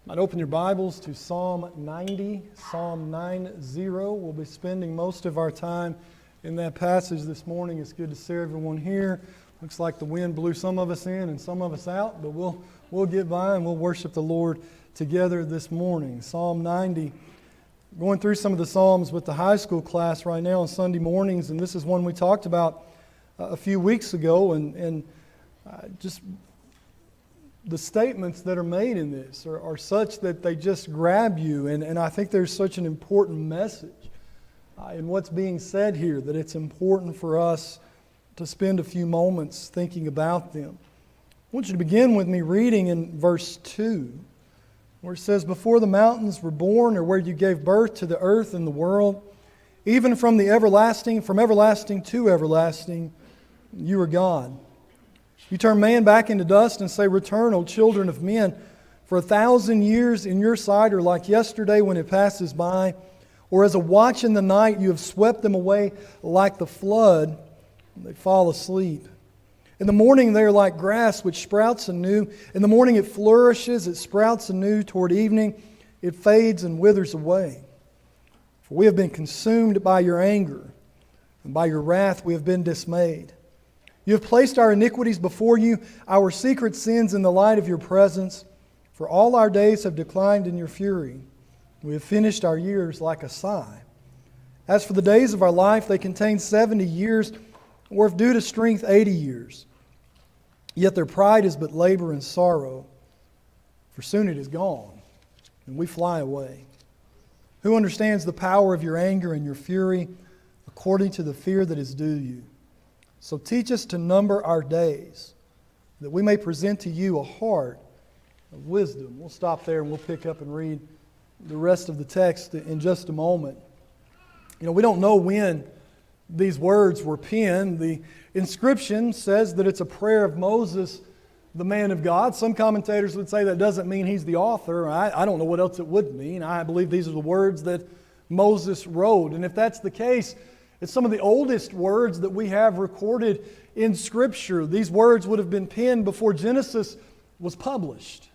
I'd open your Bibles to Psalm 90, Psalm 90. We'll be spending most of our time in that passage this morning. It's good to see everyone here. Looks like the wind blew some of us in and some of us out, but we'll get by and we'll worship the Lord together this morning. Psalm 90. Going through some of the Psalms with the high school class right now on Sunday mornings, and this is one we talked about a few weeks ago, and just the statements that are made in this are such that they just grab you, and I think there's such an important message in what's being said here that it's important for us to spend a few moments thinking about them. I want you to begin with me reading in verse 2, where it says, "Before the mountains were born, or where you gave birth to the earth and the world, even from everlasting to everlasting, you are God. You turn man back into dust and say, 'Return, O children of men, for 1,000 years in your sight are like yesterday when it passes by, or as a watch in the night you have swept them away like the flood, and they fall asleep. In the morning they are like grass which sprouts anew. In the morning it flourishes, it sprouts anew. Toward evening it fades and withers away. For we have been consumed by your anger, and by your wrath we have been dismayed. You have placed our iniquities before you, our secret sins in the light of your presence. For all our days have declined in your fury. We have finished our years like a sigh. As for the days of our life, they contain 70 years, or if due to strength, 80 years. Yet their pride is but labor and sorrow, for soon it is gone, and we fly away. Who understands the power of your anger and your fury, according to the fear that is due you? So teach us to number our days, that we may present to you a heart of wisdom." We'll stop there and we'll pick up and read the rest of the text in just a moment. You know, we don't know when these words were penned. The inscription says that it's a prayer of Moses, the man of God. Some commentators would say that doesn't mean he's the author. I don't know what else it would mean. I believe these are the words that Moses wrote. And if that's the case, it's some of the oldest words that we have recorded in Scripture. These words would have been penned before Genesis was published.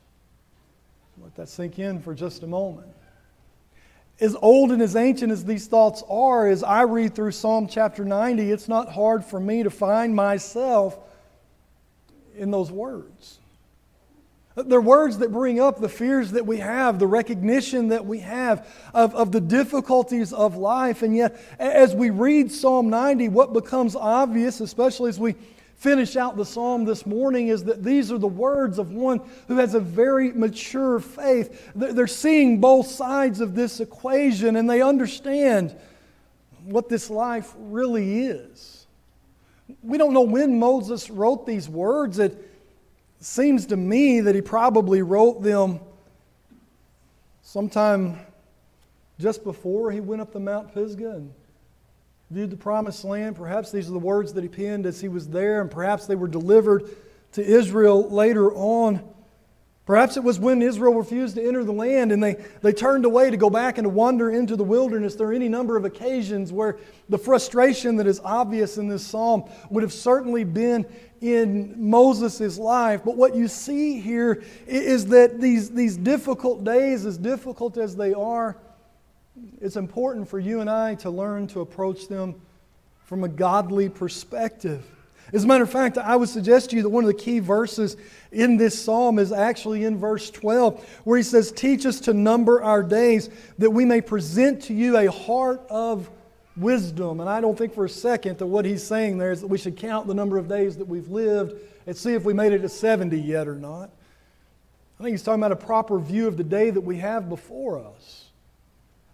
Let that sink in for just a moment. As old and as ancient as these thoughts are, as I read through Psalm chapter 90, it's not hard for me to find myself in those words. They're words that bring up the fears that we have, the recognition that we have of the difficulties of life. And yet, as we read Psalm 90, what becomes obvious, especially as we finish out the psalm this morning, is that these are the words of one who has a very mature faith. They're seeing both sides of this equation, and they understand what this life really is. We don't know when Moses wrote these words. It seems to me that he probably wrote them sometime just before he went up the Mount Pisgah and viewed the Promised Land. Perhaps these are the words that he penned as he was there, and perhaps they were delivered to Israel later on. Perhaps it was when Israel refused to enter the land and they turned away to go back and to wander into the wilderness. There are any number of occasions where the frustration that is obvious in this psalm would have certainly been in Moses' life. But what you see here is that these difficult days, as difficult as they are, it's important for you and I to learn to approach them from a godly perspective. As a matter of fact, I would suggest to you that one of the key verses in this psalm is actually in verse 12, where he says, "Teach us to number our days, that we may present to you a heart of wisdom." And I don't think for a second that what he's saying there is that we should count the number of days that we've lived and see if we made it to 70 yet or not. I think he's talking about a proper view of the day that we have before us,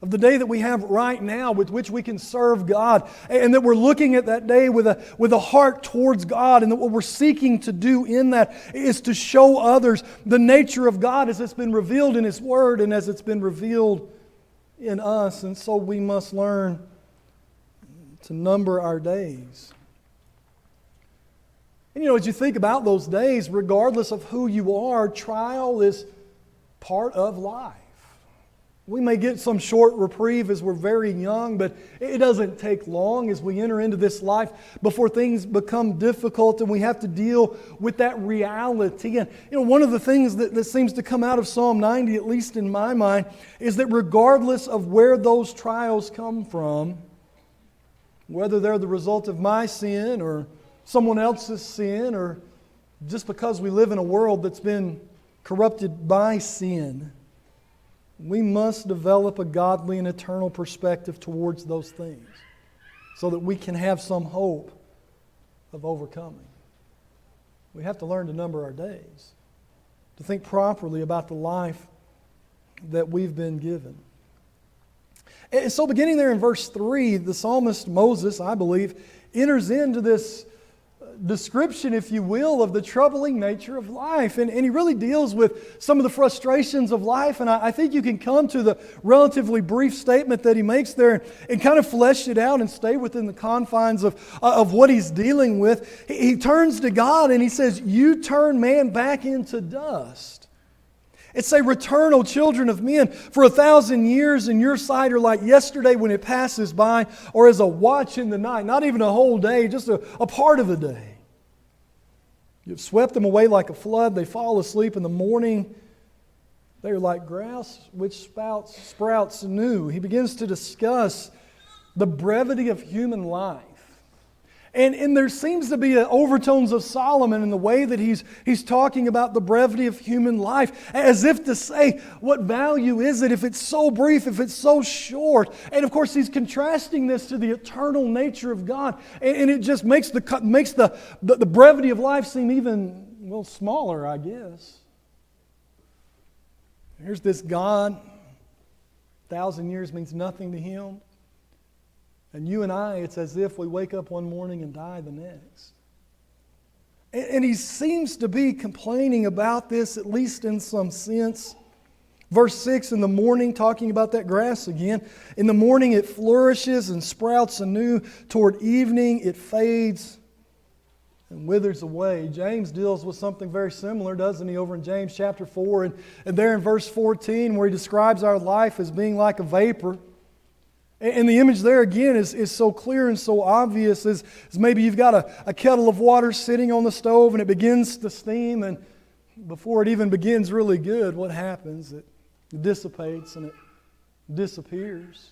of the day that we have right now with which we can serve God, and that we're looking at that day with a heart towards God, and that what we're seeking to do in that is to show others the nature of God as it's been revealed in His Word and as it's been revealed in us. And so we must learn to number our days. And you know, as you think about those days, regardless of who you are, trial is part of life. We may get some short reprieve as we're very young, but it doesn't take long as we enter into this life before things become difficult and we have to deal with that reality. And one of the things that seems to come out of Psalm 90, at least in my mind, is that regardless of where those trials come from, whether they're the result of my sin or someone else's sin, or just because we live in a world that's been corrupted by sin, we must develop a godly and eternal perspective towards those things so that we can have some hope of overcoming. We have to learn to number our days, to think properly about the life that we've been given. And so beginning there in verse 3, the psalmist Moses, I believe, enters into this description, if you will, of the troubling nature of life. And he really deals with some of the frustrations of life. And I think you can come to the relatively brief statement that he makes there and kind of flesh it out and stay within the confines of what he's dealing with. He turns to God and he says, "You turn man back into dust." It's a return, O children of men, for 1,000 years in your sight are like yesterday when it passes by, or as a watch in the night. Not even a whole day, just a part of a day. You've swept them away like a flood. They fall asleep in the morning. They are like grass which sprouts anew. He begins to discuss the brevity of human life. And there seems to be overtones of Solomon in the way that he's talking about the brevity of human life, as if to say, what value is it if it's so brief, if it's so short? And of course, he's contrasting this to the eternal nature of God, and it just makes the brevity of life seem even, smaller, I guess. Here's this God, 1,000 years means nothing to him. And you and I, it's as if we wake up one morning and die the next. And he seems to be complaining about this, at least in some sense. Verse 6, in the morning, talking about that grass again. In the morning it flourishes and sprouts anew. Toward evening it fades and withers away. James deals with something very similar, doesn't he, over in James chapter 4. And there in verse 14, where he describes our life as being like a vapor. And the image there again is so clear and so obvious as maybe you've got a kettle of water sitting on the stove and it begins to steam, and before it even begins really good, what happens? It dissipates and it disappears.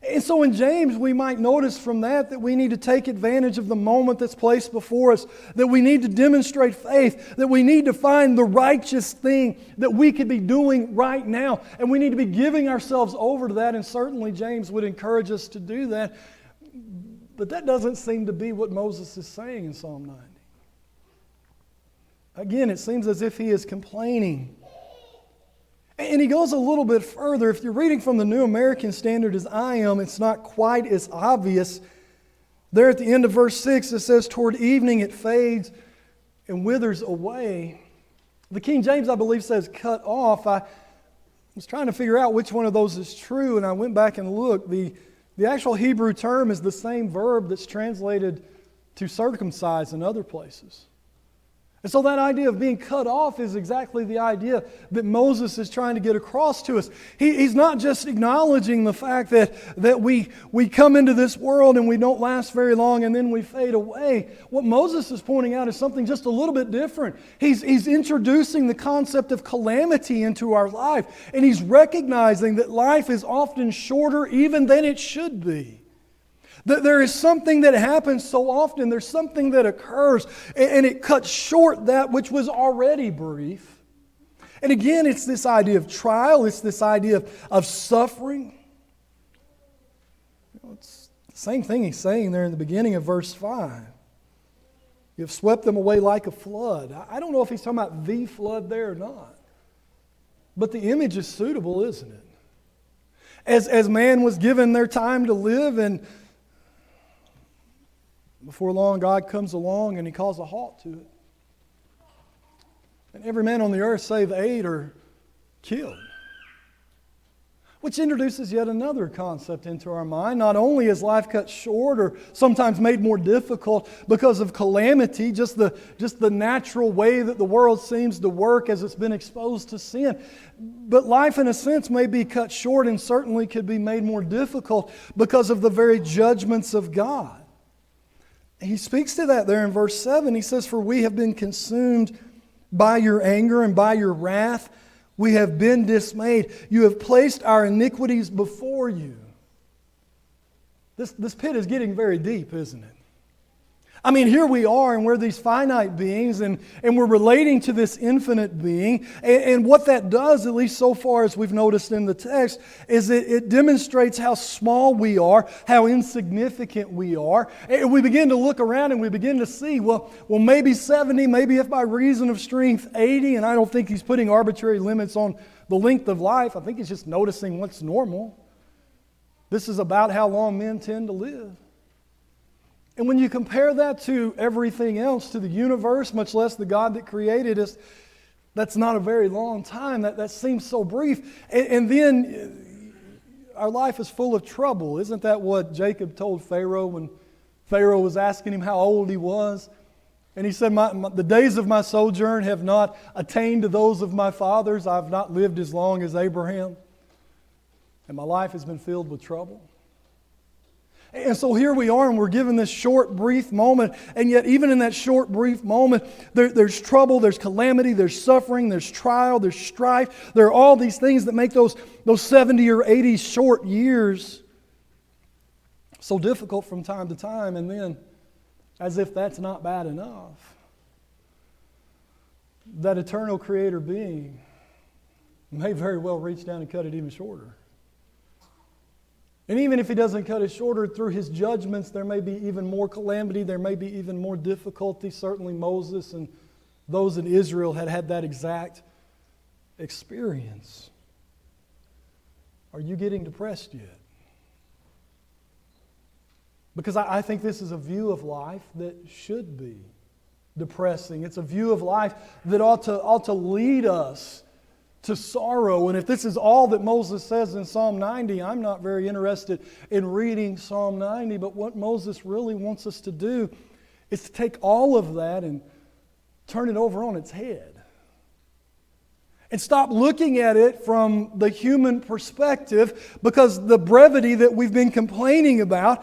And so in James we might notice from that we need to take advantage of the moment that's placed before us, that we need to demonstrate faith, that we need to find the righteous thing that we could be doing right now, and we need to be giving ourselves over to that, and certainly James would encourage us to do that. But that doesn't seem to be what Moses is saying in Psalm 90. Again, it seems as if he is complaining. And he goes a little bit further. If you're reading from the New American Standard as I am, it's not quite as obvious. There at the end of verse 6 it says, "Toward evening it fades and withers away." The King James, I believe, says "cut off." I was trying to figure out which one of those is true, and I went back and looked. The actual Hebrew term is the same verb that's translated to circumcise in other places. And so that idea of being cut off is exactly the idea that Moses is trying to get across to us. He's not just acknowledging the fact that we come into this world and we don't last very long and then we fade away. What Moses is pointing out is something just a little bit different. He's introducing the concept of calamity into our life, and he's recognizing that life is often shorter even than it should be. That there is something that happens so often, there's something that occurs, and it cuts short that which was already brief. And again, it's this idea of trial, it's this idea of suffering. It's the same thing he's saying there in the beginning of verse 5. You've swept them away like a flood. I don't know if he's talking about the flood there or not. But the image is suitable, isn't it? As man was given their time to live, and before long, God comes along and he calls a halt to it. And every man on the earth, save 8, are killed. Which introduces yet another concept into our mind. Not only is life cut short or sometimes made more difficult because of calamity, just the natural way that the world seems to work as it's been exposed to sin, but life in a sense may be cut short and certainly could be made more difficult because of the very judgments of God. He speaks to that there in verse 7. He says, "For we have been consumed by your anger and by your wrath. We have been dismayed. You have placed our iniquities before you." This pit is getting very deep, isn't it? I mean, here we are, and we're these finite beings, and we're relating to this infinite being. And what that does, at least so far as we've noticed in the text, is it demonstrates how small we are, how insignificant we are. And we begin to look around and we begin to see, well, maybe 70, maybe if by reason of strength 80, and I don't think he's putting arbitrary limits on the length of life. I think he's just noticing what's normal. This is about how long men tend to live. And when you compare that to everything else, to the universe, much less the God that created us, that's not a very long time. That seems so brief. And then our life is full of trouble. Isn't that what Jacob told Pharaoh when Pharaoh was asking him how old he was? And he said, the days of my sojourn have not attained to those of my fathers. I've not lived as long as Abraham. And my life has been filled with trouble. And so here we are, and we're given this short, brief moment. And yet, even in that short, brief moment, there's trouble, there's calamity, there's suffering, there's trial, there's strife. There are all these things that make those 70 or 80 short years so difficult from time to time. And then, as if that's not bad enough, that eternal Creator being may very well reach down and cut it even shorter. And even if He doesn't cut it shorter, through His judgments, there may be even more calamity, there may be even more difficulty. Certainly Moses and those in Israel had that exact experience. Are you getting depressed yet? Because I think this is a view of life that should be depressing. It's a view of life that ought to lead us to sorrow. And if this is all that Moses says in Psalm 90, I'm not very interested in reading Psalm 90, but what Moses really wants us to do is to take all of that and turn it over on its head. And stop looking at it from the human perspective, because the brevity that we've been complaining about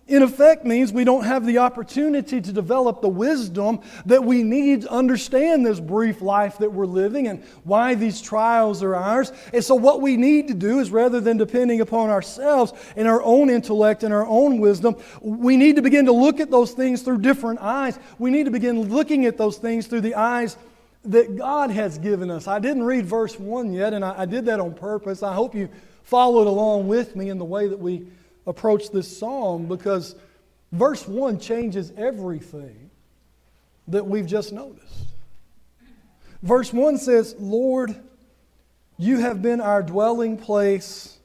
in effect means we don't have the opportunity to develop the wisdom that we need to understand this brief life that we're living and why these trials are ours. And so what we need to do is, rather than depending upon ourselves and our own intellect and our own wisdom, we need to begin to look at those things through different eyes. We need to begin looking at those things through the eyes that God has given us. I didn't read verse 1 yet, and I did that on purpose. I hope you followed along with me in the way that we approach this psalm, because verse 1 changes everything that we've just noticed. Verse 1 says, "Lord, you have been our dwelling place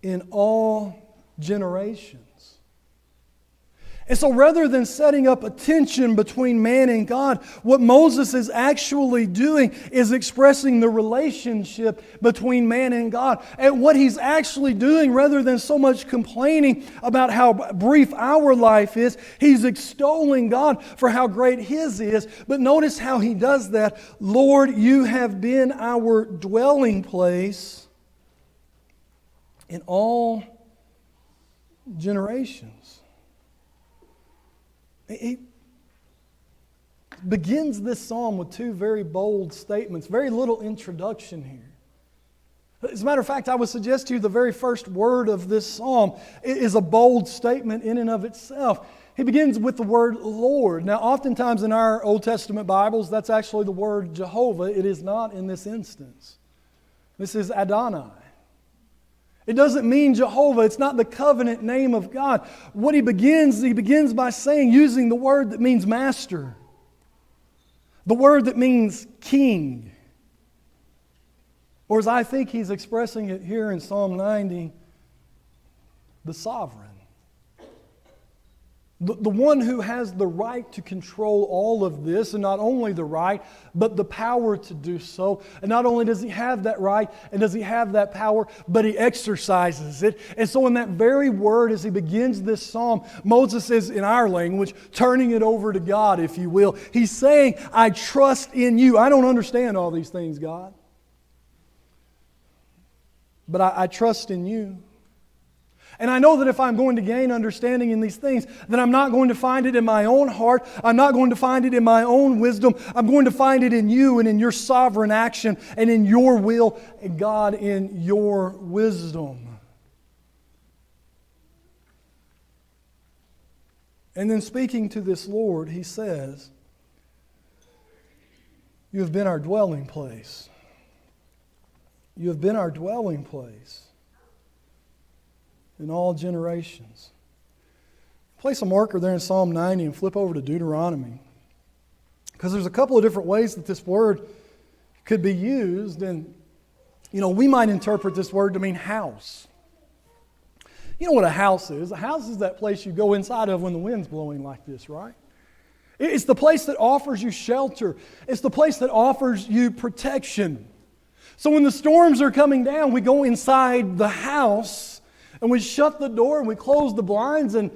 in all generations." And so rather than setting up a tension between man and God, what Moses is actually doing is expressing the relationship between man and God. And what he's actually doing, rather than so much complaining about how brief our life is, he's extolling God for how great His is. But notice how he does that. "Lord, you have been our dwelling place in all generations." He begins this psalm with two very bold statements, very little introduction here. As a matter of fact, I would suggest to you the very first word of this psalm is a bold statement in and of itself. He begins with the word Lord. Now, oftentimes in our Old Testament Bibles, that's actually the word Jehovah. It is not in this instance. This is Adonai. It doesn't mean Jehovah. It's not the covenant name of God. What he begins by saying, using the word that means master, the word that means king, or as I think he's expressing it here in Psalm 90, the sovereign. The one who has the right to control all of this, and not only the right, but the power to do so. And not only does He have that right and does He have that power, but He exercises it. And so in that very word, as he begins this psalm, Moses is, in our language, turning it over to God, if you will. He's saying, I trust in you. I don't understand all these things, God. But I trust in you. And I know that if I'm going to gain understanding in these things, then I'm not going to find it in my own heart. I'm not going to find it in my own wisdom. I'm going to find it in you and in your sovereign action and in your will, and God, in your wisdom. And then speaking to this Lord, he says, you have been our dwelling place. You have been our dwelling place in all generations. Place a marker there in Psalm 90 and flip over to Deuteronomy. Because there's a couple of different ways that this word could be used. And, we might interpret this word to mean house. You know what a house is? A house is that place you go inside of when the wind's blowing like this, right? It's the place that offers you shelter. It's the place that offers you protection. So when the storms are coming down, we go inside the house and we shut the door and we close the blinds, and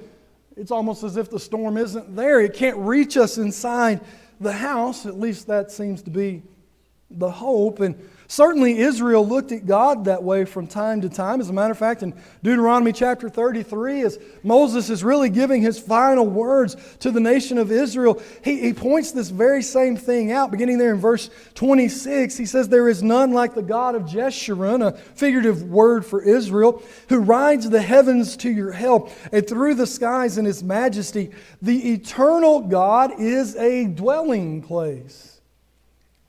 it's almost as if the storm isn't there. It can't reach us inside the house. At least that seems to be the hope. And certainly Israel looked at God that way from time to time. As a matter of fact, in Deuteronomy chapter 33, as Moses is really giving his final words to the nation of Israel, he points this very same thing out. Beginning there in verse 26, he says, there is none like the God of Jeshurun, a figurative word for Israel, who rides the heavens to your help, and through the skies in His majesty. The eternal God is a dwelling place.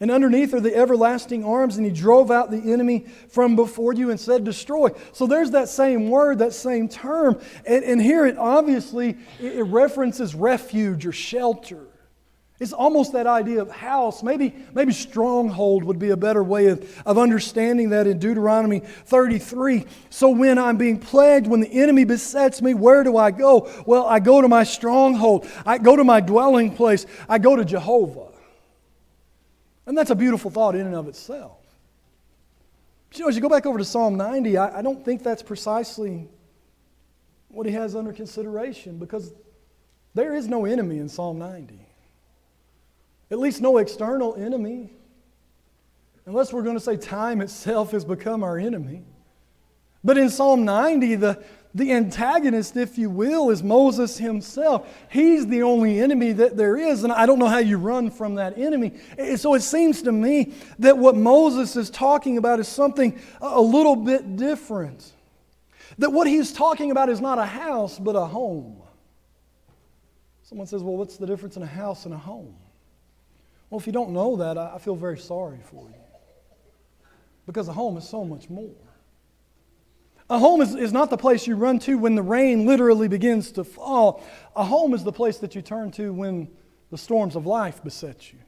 And underneath are the everlasting arms, and He drove out the enemy from before you and said, destroy. So there's that same word, that same term. And here it obviously, it references refuge or shelter. It's almost that idea of house. Maybe stronghold would be a better way of understanding that in Deuteronomy 33. So when I'm being plagued, when the enemy besets me, where do I go? Well, I go to my stronghold. I go to my dwelling place. I go to Jehovah. And that's a beautiful thought in and of itself. But as you go back over to Psalm 90, I don't think that's precisely what he has under consideration, because there is no enemy in Psalm 90. At least no external enemy. Unless we're going to say time itself has become our enemy. But in Psalm 90, the antagonist, if you will, is Moses himself. He's the only enemy that there is, and I don't know how you run from that enemy. So it seems to me that what Moses is talking about is something a little bit different. That what he's talking about is not a house, but a home. Someone says, well, what's the difference in a house and a home? Well, if you don't know that, I feel very sorry for you. Because a home is so much more. A home is not the place you run to when the rain literally begins to fall. A home is the place that you turn to when the storms of life beset you.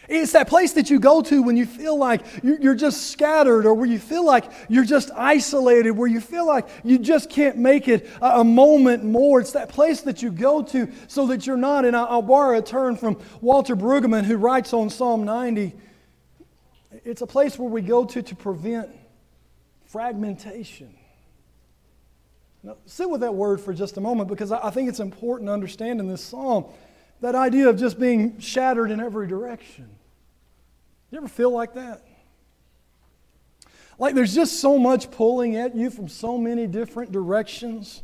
It's that place that you go to when you feel like you're just scattered, or where you feel like you're just isolated, where you feel like you just can't make it a moment more. It's that place that you go to so that you're not, and I'll borrow a term from Walter Brueggemann, who writes on Psalm 90, it's a place where we go to prevent fragmentation. Now, sit with that word for just a moment, because I think it's important to understand in this psalm that idea of just being shattered in every direction. You ever feel like that? Like there's just so much pulling at you from so many different directions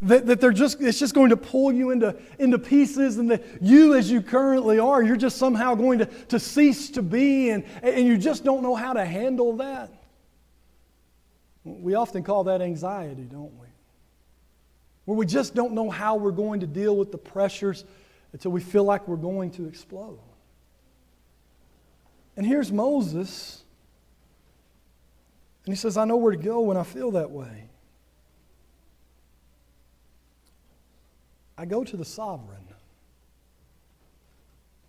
that it's just going to pull you into pieces, and that you, as you currently are, you're just somehow going to cease to be, and you just don't know how to handle that. We often call that anxiety, don't we? Where we just don't know how we're going to deal with the pressures until we feel like we're going to explode. And here's Moses, and he says, I know where to go when I feel that way. I go to the sovereign.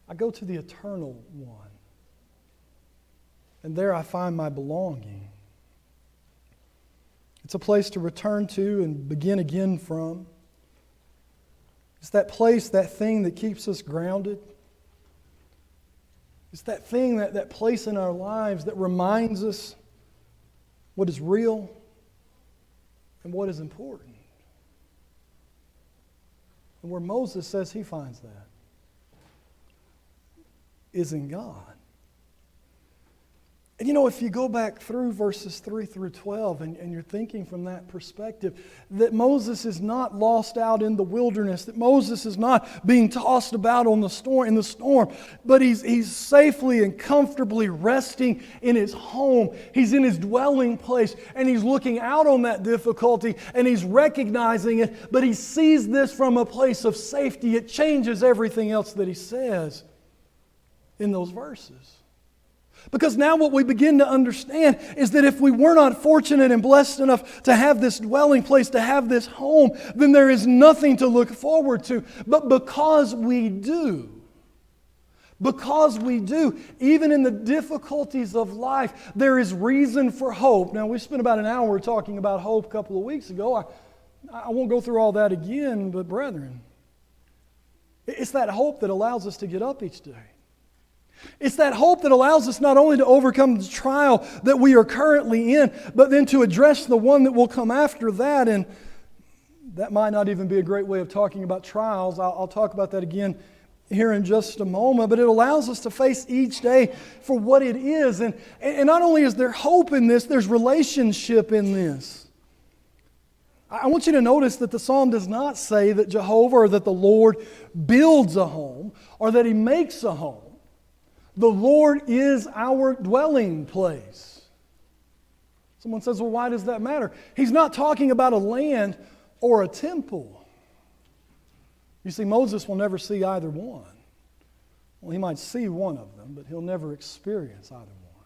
I go to the eternal one. And there I find my belonging. It's a place to return to and begin again from. It's that place, that thing that keeps us grounded. It's that thing, that place in our lives that reminds us what is real and what is important. And where Moses says he finds that is in God. And you know, if you go back through verses 3 through 12 and you're thinking from that perspective, that Moses is not lost out in the wilderness, that Moses is not being tossed about in the storm, but he's safely and comfortably resting in his home. He's in his dwelling place, and he's looking out on that difficulty, and he's recognizing it, but he sees this from a place of safety. It changes everything else that he says in those verses. Because now what we begin to understand is that if we were not fortunate and blessed enough to have this dwelling place, to have this home, then there is nothing to look forward to. But because we do, even in the difficulties of life, there is reason for hope. Now, we spent about an hour talking about hope a couple of weeks ago. I won't go through all that again, but brethren, it's that hope that allows us to get up each day. It's that hope that allows us not only to overcome the trial that we are currently in, but then to address the one that will come after that. And that might not even be a great way of talking about trials. I'll talk about that again here in just a moment. But it allows us to face each day for what it is. And not only is there hope in this, there's relationship in this. I want you to notice that the psalm does not say that Jehovah or that the Lord builds a home or that He makes a home. The Lord is our dwelling place. Someone says, well, why does that matter? He's not talking about a land or a temple. You see, Moses will never see either one. Well, he might see one of them, but he'll never experience either one.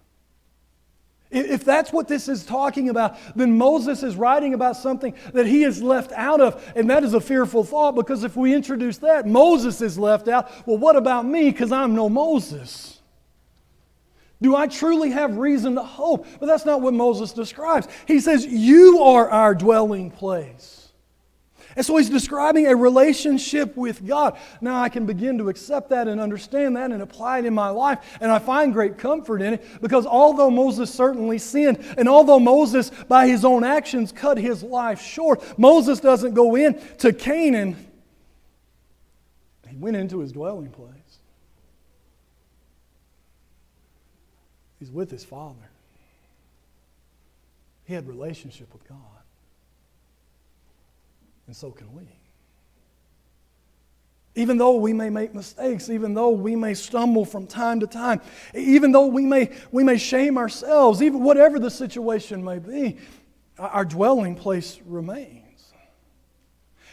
If that's what this is talking about, then Moses is writing about something that he is left out of, and that is a fearful thought, because if we introduce that, Moses is left out. Well, what about me, because I'm no Moses? Do I truly have reason to hope? But that's not what Moses describes. He says, you are our dwelling place. And so he's describing a relationship with God. Now I can begin to accept that and understand that and apply it in my life. And I find great comfort in it, because although Moses certainly sinned, and although Moses by his own actions cut his life short, Moses doesn't go in to Canaan. He went into his dwelling place. He's with his Father. He had relationship with God. And so can we. Even though we may make mistakes, even though we may stumble from time to time, even though we may shame ourselves, even whatever the situation may be, our dwelling place remains.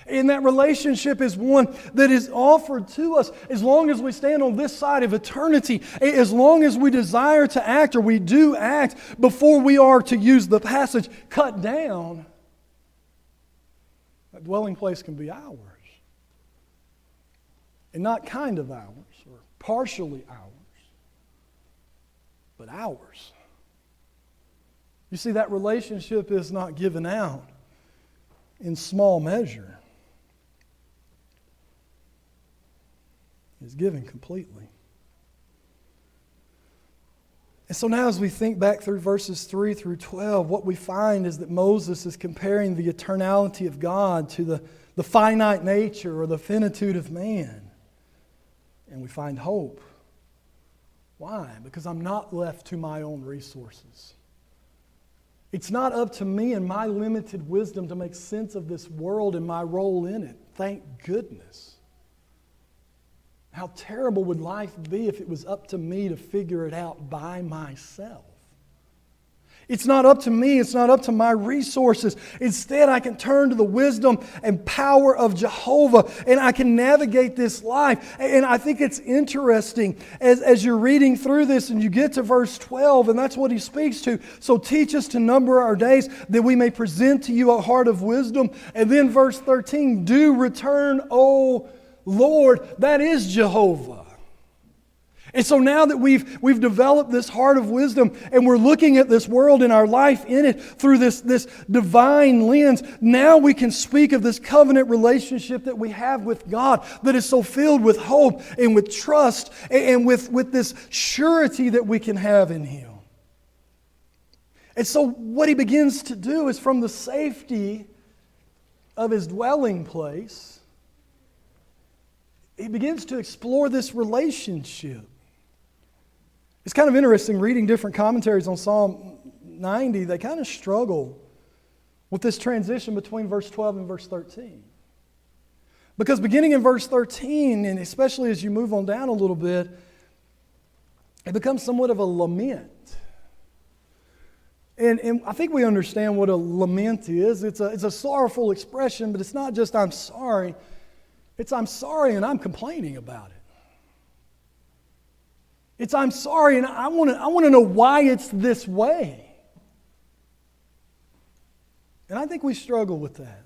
And that relationship is one that is offered to us as long as we stand on this side of eternity, as long as we desire to act, or we do act, before we are, to use the passage, cut down. That dwelling place can be ours. And not kind of ours, or partially ours, but ours. You see, that relationship is not given out in small measure. Is given completely. And so now as we think back through verses 3 through 12, what we find is that Moses is comparing the eternality of God to the finite nature or the finitude of man. And we find hope. Why? Because I'm not left to my own resources. It's not up to me and my limited wisdom to make sense of this world and my role in it. Thank goodness. How terrible would life be if it was up to me to figure it out by myself? It's not up to me. It's not up to my resources. Instead, I can turn to the wisdom and power of Jehovah, and I can navigate this life. And I think it's interesting as you're reading through this and you get to verse 12, and that's what he speaks to. So teach us to number our days that we may present to you a heart of wisdom. And then verse 13, do return, O Lord, that is Jehovah. And so now that we've developed this heart of wisdom and we're looking at this world and our life in it through this divine lens, now we can speak of this covenant relationship that we have with God that is so filled with hope and with trust and with this surety that we can have in Him. And so what He begins to do is from the safety of His dwelling place, He begins to explore this relationship. It's kind of interesting reading different commentaries on Psalm 90. They kind of struggle with this transition between verse 12 and verse 13. Because beginning in verse 13, and especially as you move on down a little bit, it becomes somewhat of a lament. And I think we understand what a lament is. It's a sorrowful expression, but it's not just I'm sorry. It's I'm sorry and I'm complaining about it. It's I'm sorry and I want to know why it's this way. And I think we struggle with that.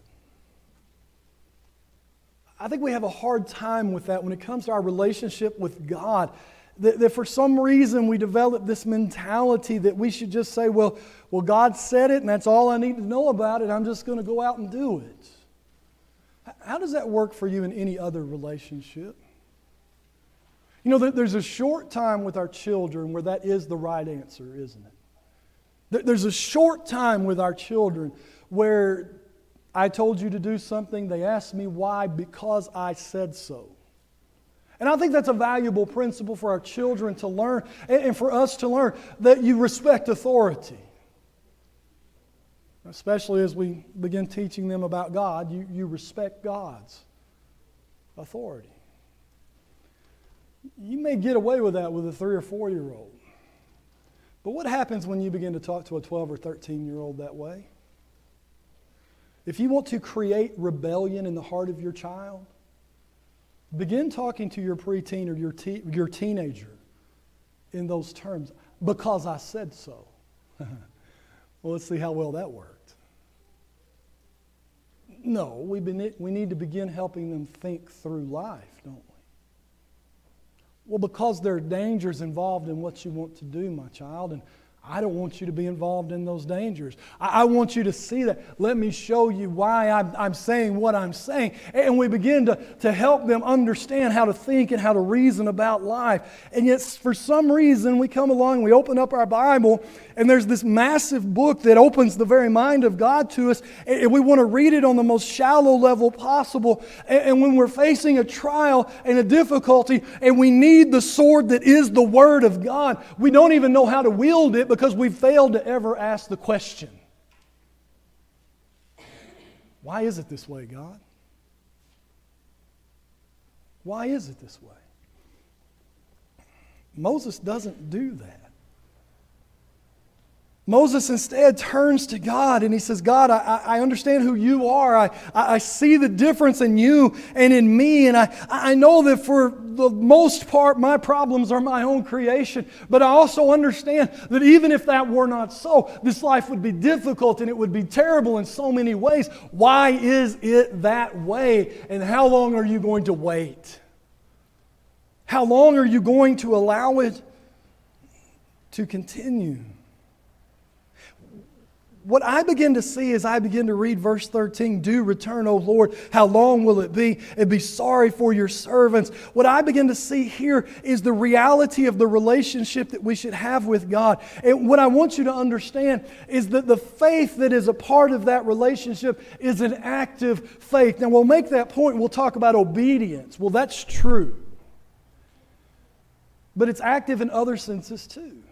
I think we have a hard time with that when it comes to our relationship with God. That for some reason we develop this mentality that we should just say, well, God said it and that's all I need to know about it. I'm just going to go out and do it. How does that work for you in any other relationship? You know, there's a short time with our children where that is the right answer, isn't it? There's a short time with our children where I told you to do something, they asked me why, because I said so. And I think that's a valuable principle for our children to learn and for us to learn, that you respect authority. Especially as we begin teaching them about God, you respect God's authority. You may get away with that with a 3 or 4-year-old. But what happens when you begin to talk to a 12 or 13-year-old that way? If you want to create rebellion in the heart of your child, begin talking to your preteen or your teenager in those terms. Because I said so. Well, let's see how well that worked. No, we need to begin helping them think through life, don't we? Well, because there are dangers involved in what you want to do, my child, and I don't want you to be involved in those dangers. I want you to see that. Let me show you why I'm saying what I'm saying. And we begin to help them understand how to think and how to reason about life. And yet, for some reason, we come along, we open up our Bible, and there's this massive book that opens the very mind of God to us, and we want to read it on the most shallow level possible. And when we're facing a trial and a difficulty, and we need the sword that is the Word of God, we don't even know how to wield it because we failed to ever ask the question, why is it this way, God? Why is it this way? Moses doesn't do that. Moses instead turns to God and he says, God, I understand who you are. I see the difference in you and in me. And I know that for the most part, my problems are my own creation. But I also understand that even if that were not so, this life would be difficult and it would be terrible in so many ways. Why is it that way? And how long are you going to wait? How long are you going to allow it to continue? What I begin to see as I begin to read verse 13, do return, O Lord, how long will it be? And be sorry for your servants. What I begin to see here is the reality of the relationship that we should have with God. And what I want you to understand is that the faith that is a part of that relationship is an active faith. Now we'll make that point and we'll talk about obedience. Well, that's true. But it's active in other senses too.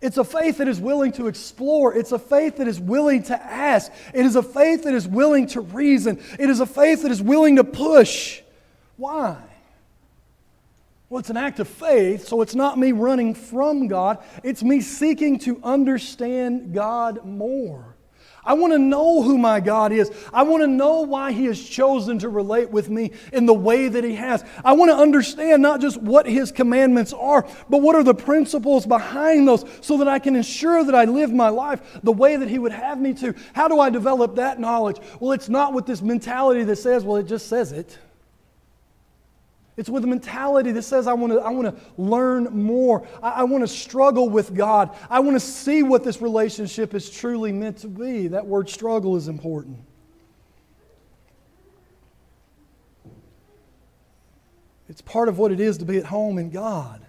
It's a faith that is willing to explore. It's a faith that is willing to ask. It is a faith that is willing to reason. It is a faith that is willing to push. Why? Well, it's an act of faith, so it's not me running from God. It's me seeking to understand God more. I want to know who my God is. I want to know why He has chosen to relate with me in the way that He has. I want to understand not just what His commandments are, but what are the principles behind those so that I can ensure that I live my life the way that He would have me to. How do I develop that knowledge? Well, it's not with this mentality that says, well, it just says it. It's with a mentality that says, I want to learn more. I want to struggle with God. I want to see what this relationship is truly meant to be. That word struggle is important. It's part of what it is to be at home in God.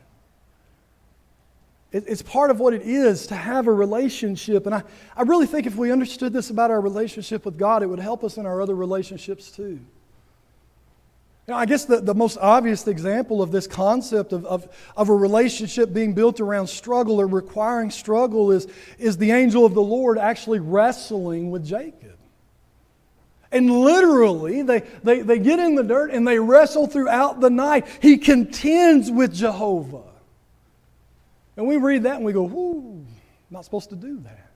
It's part of what it is to have a relationship. And I really think if we understood this about our relationship with God, it would help us in our other relationships too. I guess the most obvious example of this concept of a relationship being built around struggle or requiring struggle is the angel of the Lord actually wrestling with Jacob. And literally, they get in the dirt and they wrestle throughout the night. He contends with Jehovah. And we read that and we go, whoo, not supposed to do that.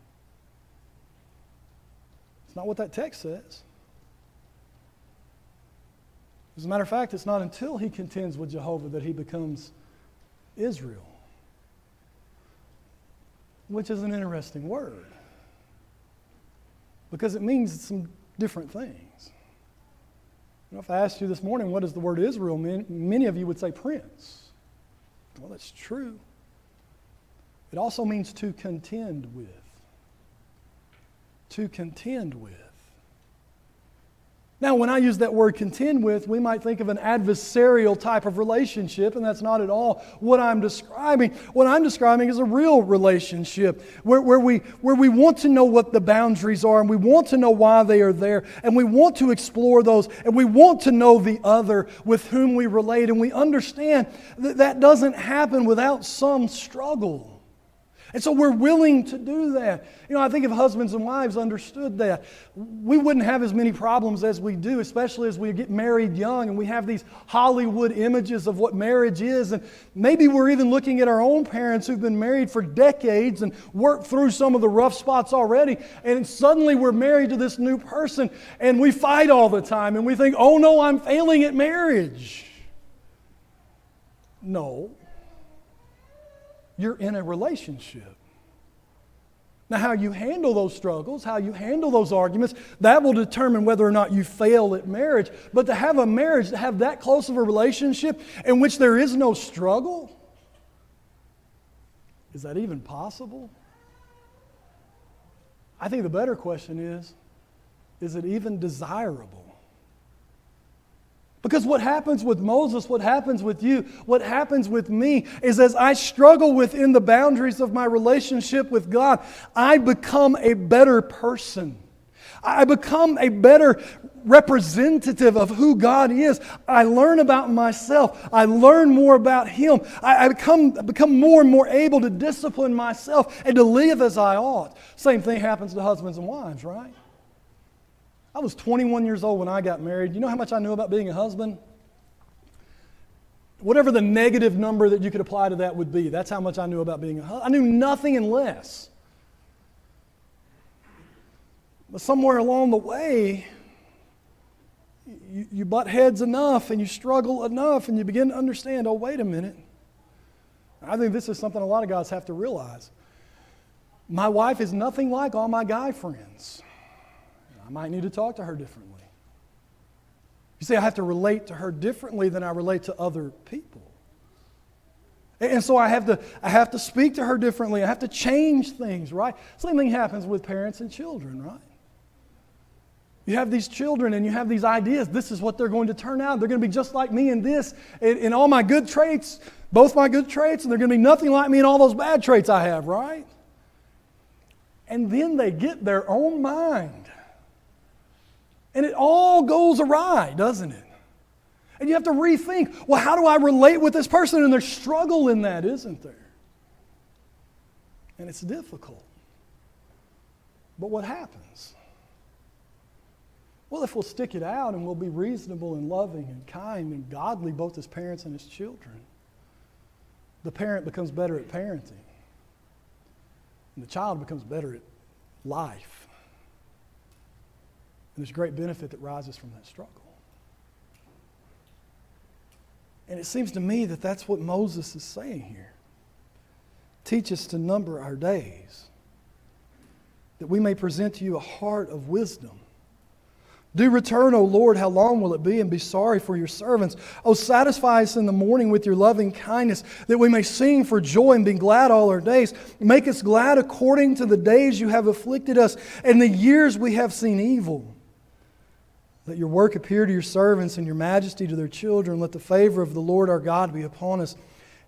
It's not what that text says. As a matter of fact, it's not until he contends with Jehovah that he becomes Israel, which is an interesting word because it means some different things. If I asked you this morning, what does the word Israel mean? Many of you would say prince. Well, that's true. It also means to contend with. To contend with. Now, when I use that word contend with, we might think of an adversarial type of relationship, and that's not at all what I'm describing. What I'm describing is a real relationship where we want to know what the boundaries are, and we want to know why they are there, and we want to explore those, and we want to know the other with whom we relate, and we understand that that doesn't happen without some struggle. And so we're willing to do that. I think if husbands and wives understood that, we wouldn't have as many problems as we do, especially as we get married young and we have these Hollywood images of what marriage is. And maybe we're even looking at our own parents who've been married for decades and worked through some of the rough spots already. And suddenly we're married to this new person and we fight all the time and we think, oh no, I'm failing at marriage. No. You're in a relationship. Now, how you handle those struggles, how you handle those arguments, that will determine whether or not you fail at marriage. But to have a marriage, to have that close of a relationship in which there is no struggle, is that even possible? I think the better question is it even desirable? Because what happens with Moses, what happens with you, what happens with me is as I struggle within the boundaries of my relationship with God, I become a better person. I become a better representative of who God is. I learn about myself. I learn more about Him. I become more and more able to discipline myself and to live as I ought. Same thing happens to husbands and wives, right? I was 21 years old when I got married. You know how much I knew about being a husband? Whatever the negative number that you could apply to that would be, that's how much I knew about being a husband. I knew nothing and less. But somewhere along the way, you butt heads enough and you struggle enough and you begin to understand, oh, wait a minute. I think this is something a lot of guys have to realize. My wife is nothing like all my guy friends. I might need to talk to her differently. You see, I have to relate to her differently than I relate to other people. And so I have to speak to her differently. I have to change things, right? Same thing happens with parents and children, right? You have these children and you have these ideas. This is what they're going to turn out. They're going to be just like me in this, in all my good traits, both my good traits, and they're going to be nothing like me in all those bad traits I have, right? And then they get their own mind. And it all goes awry, doesn't it? And you have to rethink, well, how do I relate with this person? And there's struggle in that, isn't there? And it's difficult. But what happens? Well, if we'll stick it out and we'll be reasonable and loving and kind and godly, both as parents and as children, the parent becomes better at parenting. And the child becomes better at life. And there's great benefit that rises from that struggle. And it seems to me that that's what Moses is saying here. Teach us to number our days, that we may present to you a heart of wisdom, Do return, O Lord, how long will it be? And be sorry for your servants. O satisfy us in the morning with your loving kindness, that we may sing for joy and be glad all our days. Make us glad according to the days you have afflicted us, and the years we have seen evil. Let your work appear to your servants, and your majesty to their children. Let the favor of the Lord our God be upon us,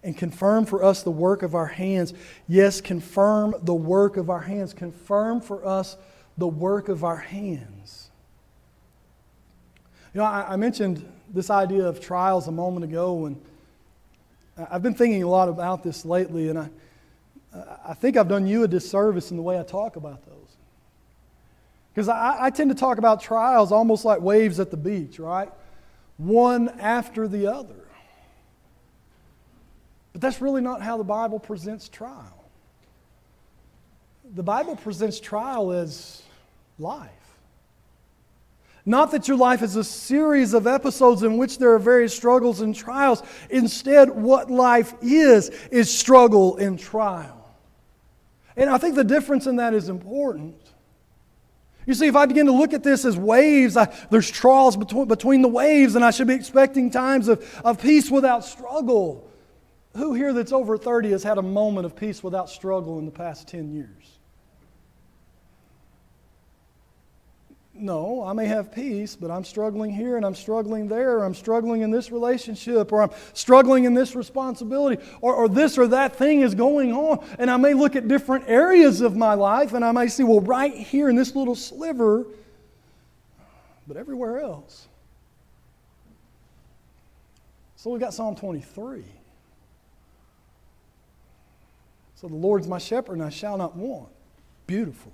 and confirm for us the work of our hands. Yes, confirm the work of our hands. Confirm for us the work of our hands. You know, I mentioned this idea of trials a moment ago, and I've been thinking a lot about this lately, and I think I've done you a disservice in the way I talk about those. Because I tend to talk about trials almost like waves at the beach, right? One after the other. But that's really not how the Bible presents trial. The Bible presents trial as life. Not that your life is a series of episodes in which there are various struggles and trials. Instead, what life is struggle and trial. And I think the difference in that is important. You see, if I begin to look at this as waves, there's trials between the waves, and I should be expecting times of peace without struggle. Who here that's over 30 has had a moment of peace without struggle in the past 10 years? No, I may have peace, but I'm struggling here and I'm struggling there, or I'm struggling in this relationship, or I'm struggling in this responsibility, or this or that thing is going on. And I may look at different areas of my life and I may see, well, right here in this little sliver, but everywhere else. So we got Psalm 23. So the Lord's my shepherd and I shall not want. Beautiful.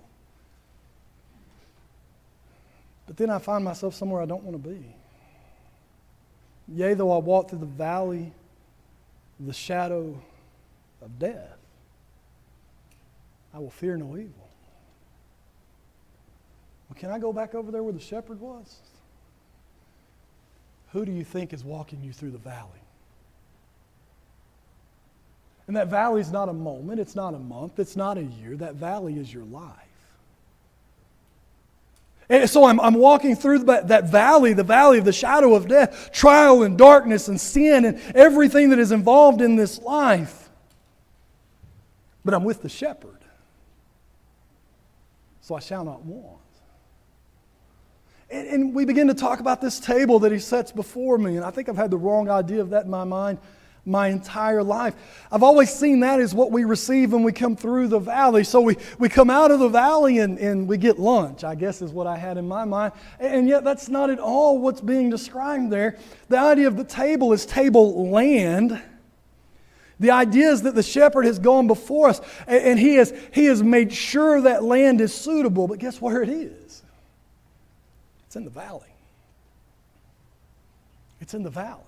But then I find myself somewhere I don't want to be. Yea, though I walk through the valley of the shadow of death, I will fear no evil. Well, can I go back over there where the shepherd was? Who do you think is walking you through the valley? And that valley is not a moment, it's not a month, it's not a year. That valley is your life. And so I'm walking through that valley, the valley of the shadow of death, trial and darkness and sin and everything that is involved in this life. But I'm with the shepherd. So I shall not want. And we begin to talk about this table that he sets before me. And I think I've had the wrong idea of that in my mind my entire life. I've always seen that as what we receive when we come through the valley. So we come out of the valley and we get lunch, I guess is what I had in my mind. And yet that's not at all what's being described there. The idea of the table is table land. The idea is that the shepherd has gone before us and he has made sure that land is suitable. But guess where it is? It's in the valley. It's in the valley.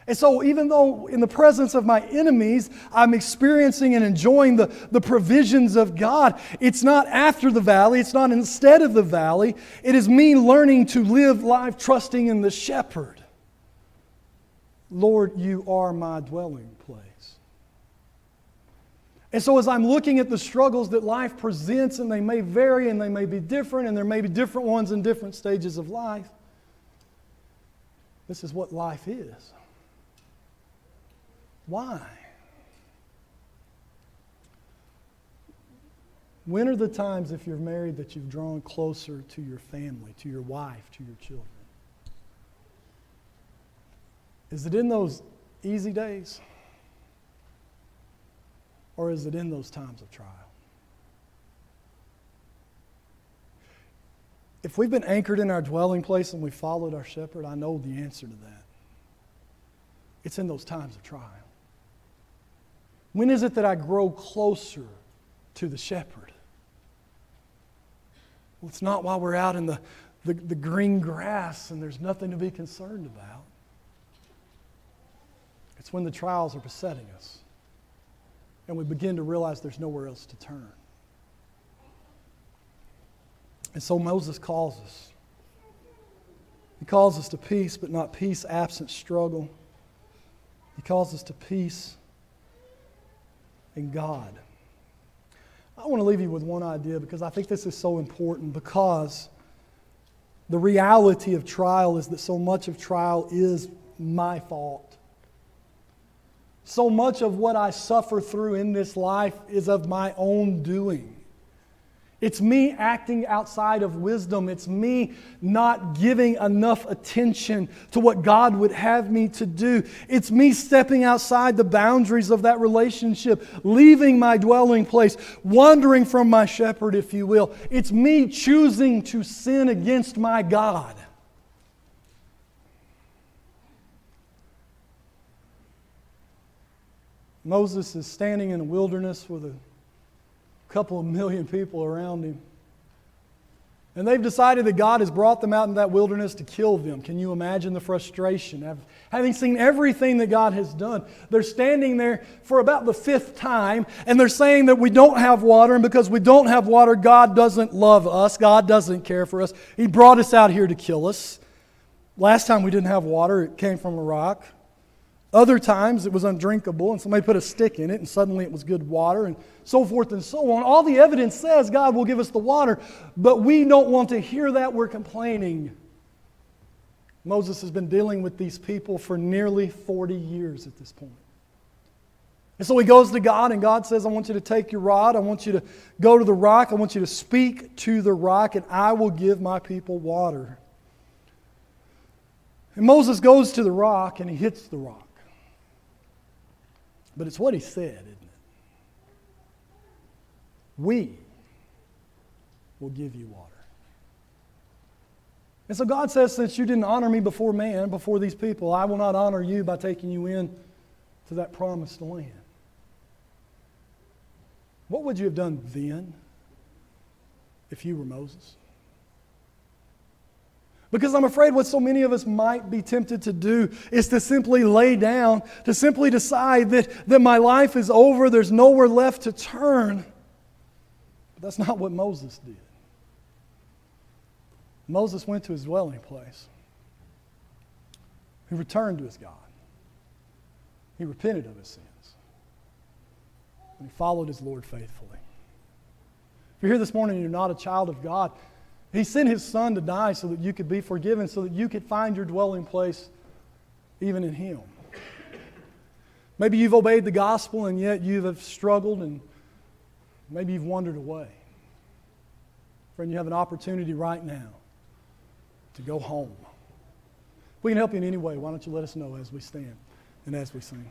And so even though in the presence of my enemies, I'm experiencing and enjoying the provisions of God, it's not after the valley, it's not instead of the valley. It is me learning to live life trusting in the shepherd. Lord, you are my dwelling place. And so as I'm looking at the struggles that life presents, and they may vary and they may be different, and there may be different ones in different stages of life, this is what life is. Why? When are the times, if you're married, that you've drawn closer to your family, to your wife, to your children? Is it in those easy days? Or is it in those times of trial? If we've been anchored in our dwelling place and we followed our shepherd, I know the answer to that. It's in those times of trial. When is it that I grow closer to the shepherd? Well, it's not while we're out in the green grass and there's nothing to be concerned about. It's when the trials are besetting us and we begin to realize there's nowhere else to turn. And so Moses calls us. He calls us to peace, but not peace absent struggle. He calls us to peace in God. I want to leave you with one idea because I think this is so important, because The reality of trial is that so much of trial is my fault. So much of what I suffer through in this life is of my own doing. It's me acting outside of wisdom. It's me not giving enough attention to what God would have me to do. It's me stepping outside the boundaries of that relationship, leaving my dwelling place, wandering from my shepherd, if you will. It's me choosing to sin against my God. Moses is standing in the wilderness with a couple of million people around him. And they've decided that God has brought them out in that wilderness to kill them. Can you imagine the frustration? Having seen everything that God has done, they're standing there for about the 5th time, and they're saying that we don't have water, and because we don't have water, God doesn't love us. God doesn't care for us. He brought us out here to kill us. Last time we didn't have water, it came from a rock. Other times it was undrinkable and somebody put a stick in it and suddenly it was good water, and so forth and so on. All the evidence says God will give us the water, but we don't want to hear that. We're complaining. Moses has been dealing with these people for nearly 40 years at this point. And so he goes to God, and God says, I want you to take your rod, I want you to go to the rock, I want you to speak to the rock, and I will give my people water. And Moses goes to the rock and he hits the rock. But it's what he said, isn't it? We will give you water. And so God says, since you didn't honor me before man, before these people, I will not honor you by taking you in to that promised land. What would you have done then if you were Moses? Because I'm afraid what so many of us might be tempted to do is to simply lay down, to simply decide that my life is over, there's nowhere left to turn. But that's not what Moses did. Moses went to his dwelling place. He returned to his God. He repented of his sins. And he followed his Lord faithfully. If you're here this morning and you're not a child of God, He sent His Son to die so that you could be forgiven, so that you could find your dwelling place even in Him. Maybe you've obeyed the gospel and yet you have struggled and maybe you've wandered away. Friend, you have an opportunity right now to go home. If we can help you in any way, why don't you let us know as we stand and as we sing.